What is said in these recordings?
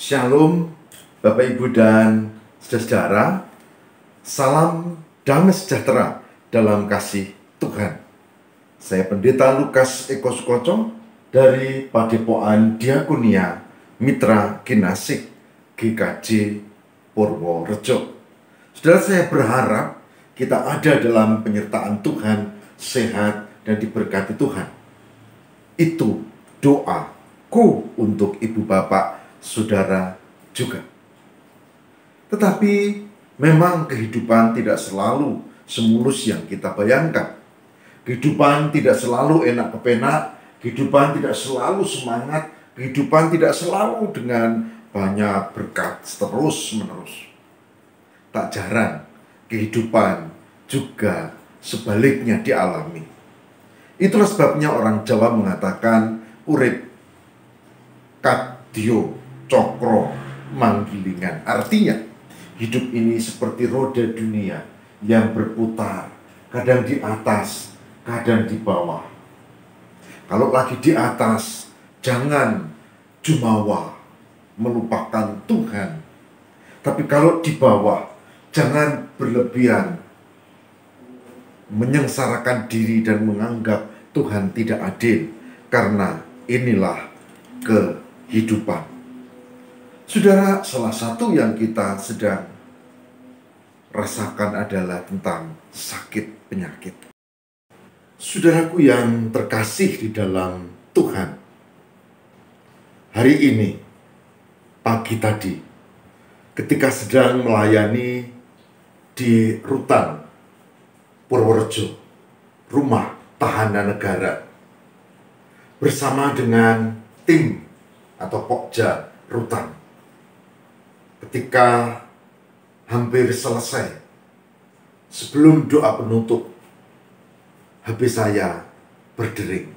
Shalom, Bapak Ibu dan saudara-saudara. Salam damai sejahtera dalam kasih Tuhan. Saya Pendeta Lukas Eko Sukoco dari Padepokan Diakonia Mitra Kinasik GKJ Purworejo. Saudara, saya berharap kita ada dalam penyertaan Tuhan, sehat dan diberkati Tuhan. Itu doaku untuk ibu bapak, saudara juga. Tetapi memang kehidupan tidak selalu semulus yang kita bayangkan. Kehidupan tidak selalu enak kepenak, kehidupan tidak selalu semangat, kehidupan tidak selalu dengan banyak berkat terus menerus. Tak jarang kehidupan juga sebaliknya dialami. Itulah sebabnya orang Jawa mengatakan urip kadyo cokro manggilingan. Artinya hidup ini seperti roda dunia yang berputar, kadang di atas, kadang di bawah. Kalau lagi di atas, jangan jumawa melupakan Tuhan. Tapi kalau di bawah, jangan berlebihan menyengsarakan diri dan menganggap Tuhan tidak adil, karena inilah kehidupan. Saudara, salah satu yang kita sedang rasakan adalah tentang sakit penyakit. Saudaraku yang terkasih di dalam Tuhan, hari ini, pagi tadi, ketika sedang melayani di Rutan Purworejo, rumah tahanan negara, bersama dengan tim atau Pokja Rutan. Ketika hampir selesai, sebelum doa penutup, hati saya berdering.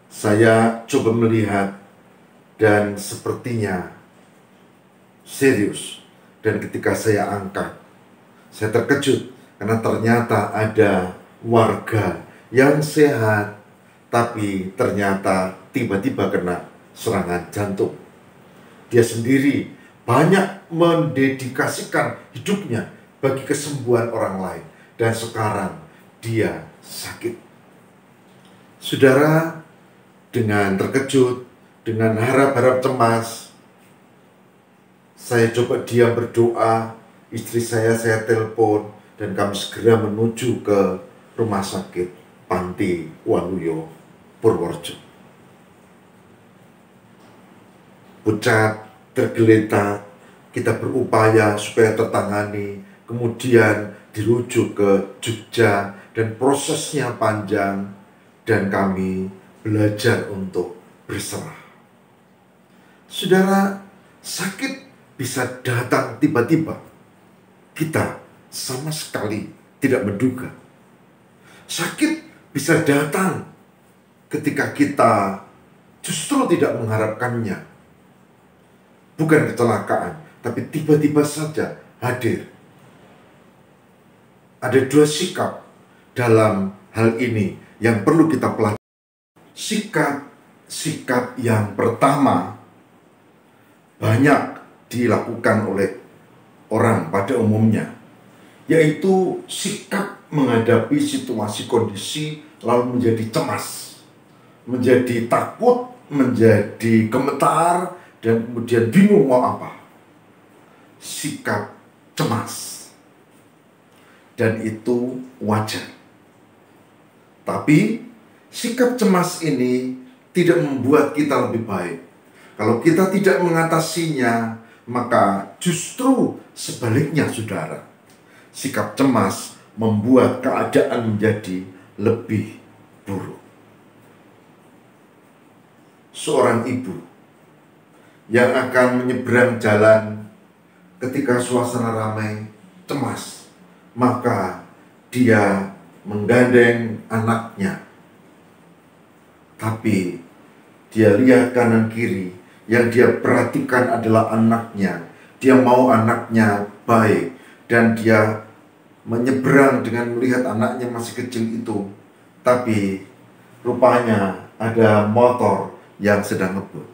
Saya coba melihat dan sepertinya serius. Dan ketika saya angkat, saya terkejut karena ternyata ada warga yang sehat, tapi ternyata tiba-tiba kena serangan jantung. Dia sendiri banyak mendedikasikan hidupnya bagi kesembuhan orang lain, dan sekarang dia sakit. Saudara, dengan terkejut, dengan harap-harap cemas, saya coba diam berdoa. Istri saya telepon, dan kami segera menuju ke rumah sakit Panti Waluyo Purworejo. Pucat, tergeletak, kita berupaya supaya tertangani, kemudian dirujuk ke Jogja, dan prosesnya panjang, dan kami belajar untuk berserah. Saudara, sakit bisa datang tiba-tiba. Kita sama sekali tidak menduga. Sakit bisa datang ketika kita justru tidak mengharapkannya. Bukan kecelakaan, tapi tiba-tiba saja hadir. Ada dua sikap dalam hal ini yang perlu kita pelajari. Sikap yang pertama banyak dilakukan oleh orang pada umumnya, yaitu sikap menghadapi situasi kondisi lalu menjadi cemas, menjadi takut, menjadi gemetar, dan kemudian bingung mau apa. Sikap cemas. Dan itu wajar. Tapi sikap cemas ini tidak membuat kita lebih baik. Kalau kita tidak mengatasinya, maka justru sebaliknya, saudara. Sikap cemas membuat keadaan menjadi lebih buruk. Seorang ibu yang akan menyeberang jalan ketika suasana ramai, cemas, maka dia menggandeng anaknya. Tapi dia lihat kanan kiri, yang dia perhatikan adalah anaknya. Dia mau anaknya baik, dan dia menyeberang dengan melihat anaknya masih kecil itu. Tapi rupanya ada motor yang sedang ngebut.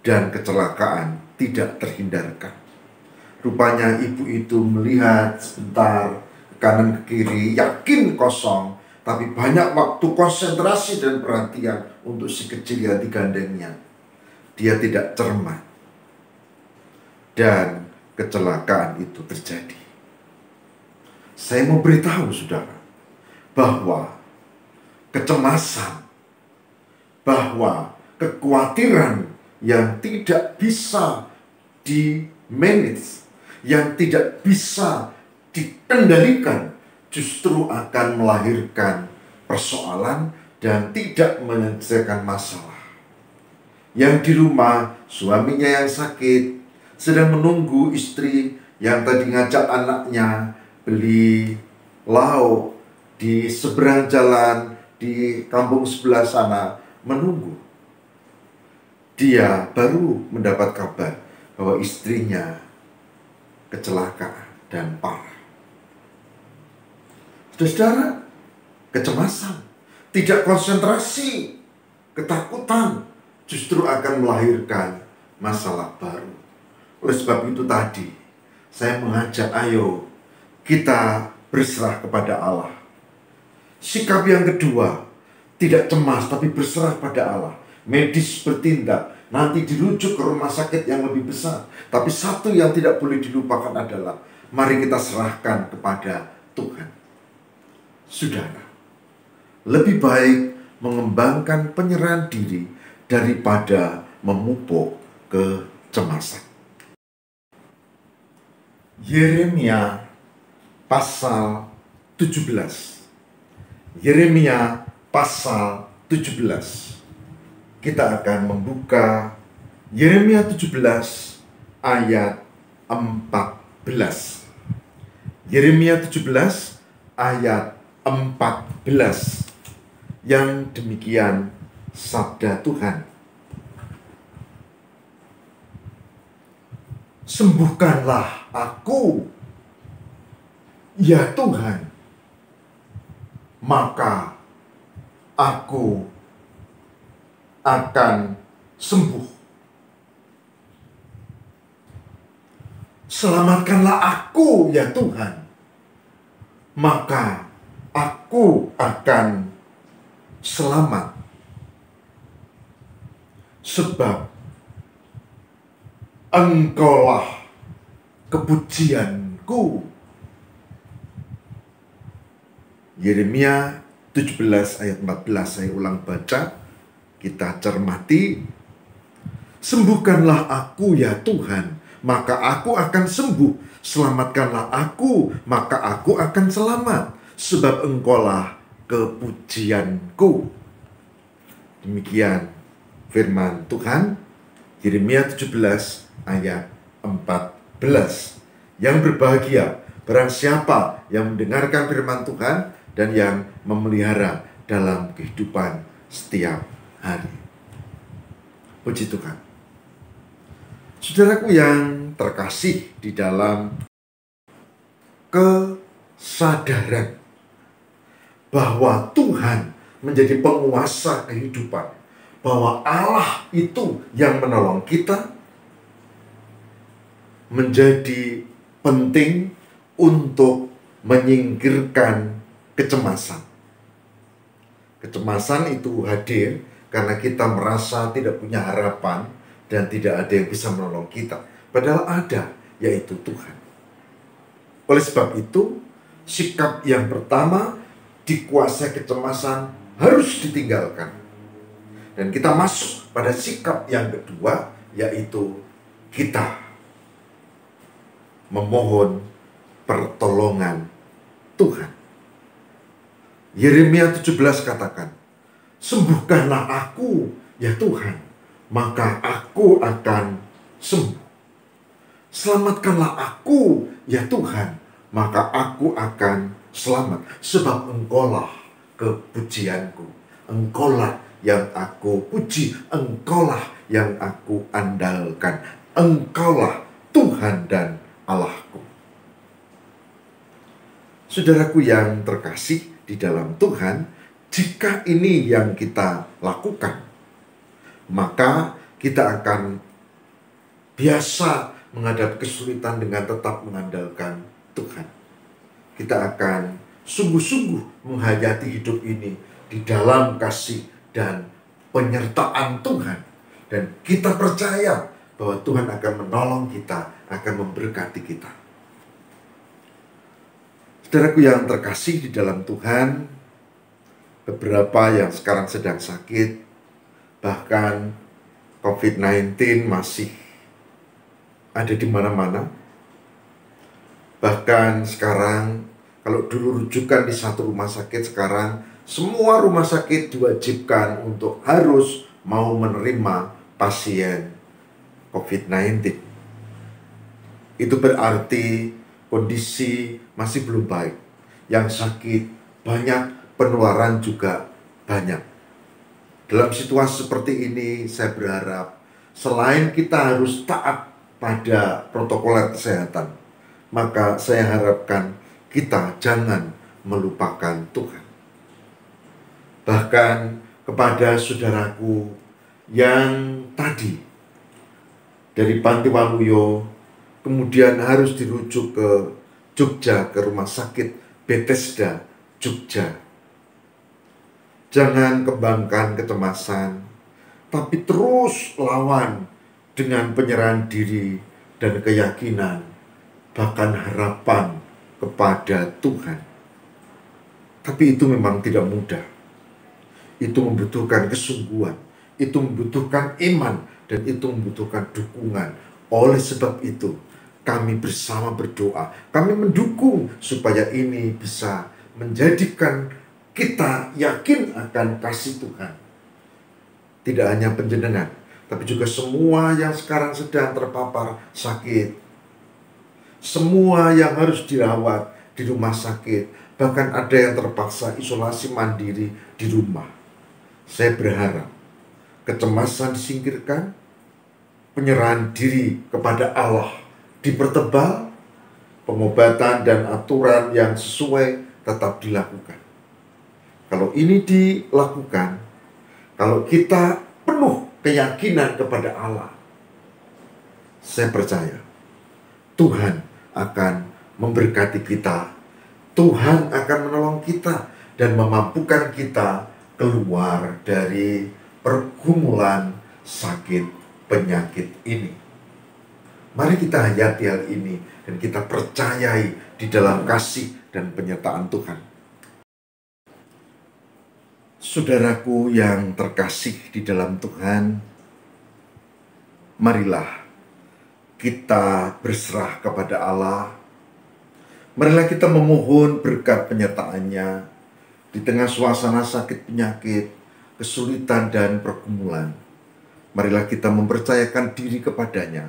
dan kecelakaan tidak terhindarkan. Rupanya ibu itu melihat sebentar ke kanan ke kiri, yakin kosong, tapi banyak waktu konsentrasi dan perhatian untuk si kecil yang digandengnya. Dia tidak cermat, dan kecelakaan itu terjadi. Saya mau beritahu saudara, bahwa kecemasan, bahwa kekhawatiran yang tidak bisa di-manage, yang tidak bisa dikendalikan, justru akan melahirkan persoalan dan tidak menyelesaikan masalah. Yang di rumah, suaminya yang sakit, sedang menunggu istri yang tadi ngajak anaknya beli lauk di seberang jalan di kampung sebelah sana, menunggu. Dia baru mendapat kabar bahwa istrinya kecelakaan dan parah. Saudara, kecemasan, tidak konsentrasi, ketakutan justru akan melahirkan masalah baru. Oleh sebab itu tadi, saya mengajak ayo kita berserah kepada Allah. Sikap yang kedua, tidak cemas tapi berserah pada Allah. Medis bertindak, nanti dirujuk ke rumah sakit yang lebih besar. Tapi satu yang tidak boleh dilupakan adalah, mari kita serahkan kepada Tuhan. Saudara, lebih baik mengembangkan penyerahan diri daripada memupuk kecemasan. Yeremia pasal 17. Yeremia pasal 17. Kita akan membuka Yeremia 17 ayat 14. Yeremia 17 ayat 14. Yang demikian sabda Tuhan. Sembuhkanlah aku, ya Tuhan, maka aku akan sembuh. Selamatkanlah aku, ya Tuhan, maka aku akan selamat. Sebab Engkaulah kepujianku. Yeremia 17 ayat 14, saya ulang baca, kita cermati. Sembuhkanlah aku, ya Tuhan, maka aku akan sembuh. Selamatkanlah aku, maka aku akan selamat. Sebab Engkaulah kepujianku. Demikian firman Tuhan. Yeremia 17 ayat 14. Yang berbahagia barang siapa yang mendengarkan firman Tuhan dan yang memelihara dalam kehidupan setiap hari. Puji Tuhan. Saudaraku yang terkasih di dalam kesadaran bahwa Tuhan menjadi penguasa kehidupan, bahwa Allah itu yang menolong kita, menjadi penting untuk menyingkirkan kecemasan. Kecemasan itu hadir karena kita merasa tidak punya harapan dan tidak ada yang bisa menolong kita. Padahal ada, yaitu Tuhan. Oleh sebab itu, sikap yang pertama, dikuasai kecemasan, harus ditinggalkan. Dan kita masuk pada sikap yang kedua, yaitu kita memohon pertolongan Tuhan. Yeremia 17 katakan, sembuhkanlah aku, ya Tuhan, maka aku akan sembuh. Selamatkanlah aku, ya Tuhan, maka aku akan selamat. Sebab Engkaulah kepujianku. Engkaulah yang aku puji, Engkaulah yang aku andalkan. Engkaulah Tuhan dan Allahku. Saudaraku yang terkasih di dalam Tuhan, jika ini yang kita lakukan, maka kita akan biasa menghadapi kesulitan dengan tetap mengandalkan Tuhan. Kita akan sungguh-sungguh menghayati hidup ini di dalam kasih dan penyertaan Tuhan. Dan kita percaya bahwa Tuhan akan menolong kita, akan memberkati kita. Saudaraku yang terkasih di dalam Tuhan, beberapa yang sekarang sedang sakit, bahkan COVID-19 masih ada di mana-mana. Bahkan sekarang, kalau dulu rujukan di satu rumah sakit, sekarang semua rumah sakit diwajibkan untuk harus mau menerima pasien COVID-19. Itu berarti kondisi masih belum baik. Yang sakit banyak, penularan juga banyak. Dalam situasi seperti ini, saya berharap selain kita harus taat pada protokol kesehatan, maka saya harapkan kita jangan melupakan Tuhan. Bahkan kepada saudaraku yang tadi dari Panti Waluyo kemudian harus dirujuk ke Jogja, ke rumah sakit Bethesda Jogja. Jangan kembangkan kecemasan, tapi terus lawan dengan penyerahan diri dan keyakinan, bahkan harapan kepada Tuhan. Tapi itu memang tidak mudah. Itu membutuhkan kesungguhan, itu membutuhkan iman, dan itu membutuhkan dukungan. Oleh sebab itu, kami bersama berdoa, kami mendukung supaya ini bisa menjadikan kita yakin akan kasih Tuhan. Tidak hanya penjenengan, tapi juga semua yang sekarang sedang terpapar sakit, semua yang harus dirawat di rumah sakit, bahkan ada yang terpaksa isolasi mandiri di rumah. Saya berharap kecemasan disingkirkan, penyerahan diri kepada Allah dipertebal, pengobatan dan aturan yang sesuai tetap dilakukan. Kalau ini dilakukan, kalau kita penuh keyakinan kepada Allah, saya percaya Tuhan akan memberkati kita, Tuhan akan menolong kita dan memampukan kita keluar dari pergumulan sakit penyakit ini. Mari kita hayati hal ini dan kita percayai di dalam kasih dan penyertaan Tuhan. Saudaraku yang terkasih di dalam Tuhan, marilah kita berserah kepada Allah. Marilah kita memohon berkat penyertaan-Nya di tengah suasana sakit penyakit, kesulitan dan pergumulan. Marilah kita mempercayakan diri kepada-Nya,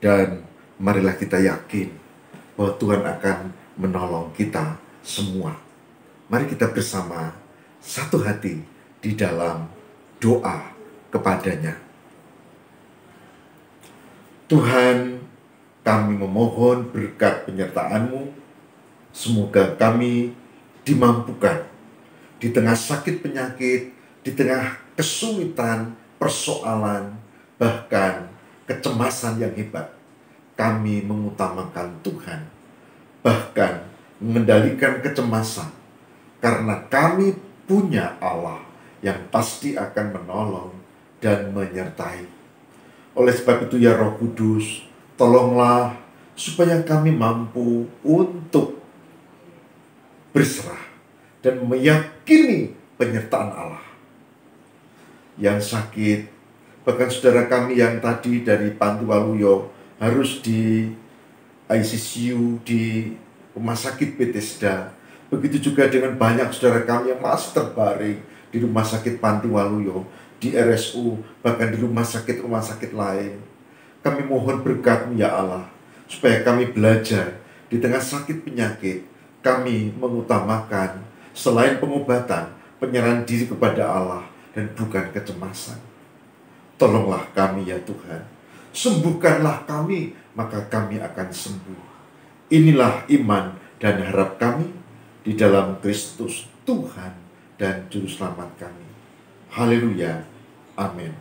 dan marilah kita yakin bahwa Tuhan akan menolong kita semua. Mari kita bersama satu hati di dalam doa kepada-Nya. Tuhan, kami memohon berkat penyertaan-Mu. Semoga kami dimampukan di tengah sakit penyakit, di tengah kesulitan, persoalan, bahkan kecemasan yang hebat. Kami mengutamakan Tuhan, bahkan mengendalikan kecemasan, karena kami punya Allah yang pasti akan menolong dan menyertai. Oleh sebab itu ya Roh Kudus, tolonglah supaya kami mampu untuk berserah dan meyakini penyertaan Allah. Yang sakit, bahkan saudara kami yang tadi dari Panti Waluyo harus di ICU di rumah sakit Bethesda. Begitu juga dengan banyak saudara kami yang masih terbaring di rumah sakit Panti Waluyo, di RSU, bahkan di rumah sakit lain. Kami mohon berkat-Mu ya Allah, supaya kami belajar di tengah sakit penyakit, kami mengutamakan selain pengobatan, penyerahan diri kepada Allah dan bukan kecemasan. Tolonglah kami ya Tuhan, sembuhkanlah kami, maka kami akan sembuh. Inilah iman dan harap kami di dalam Kristus Tuhan dan Juru Selamat kami. Haleluya. Amin.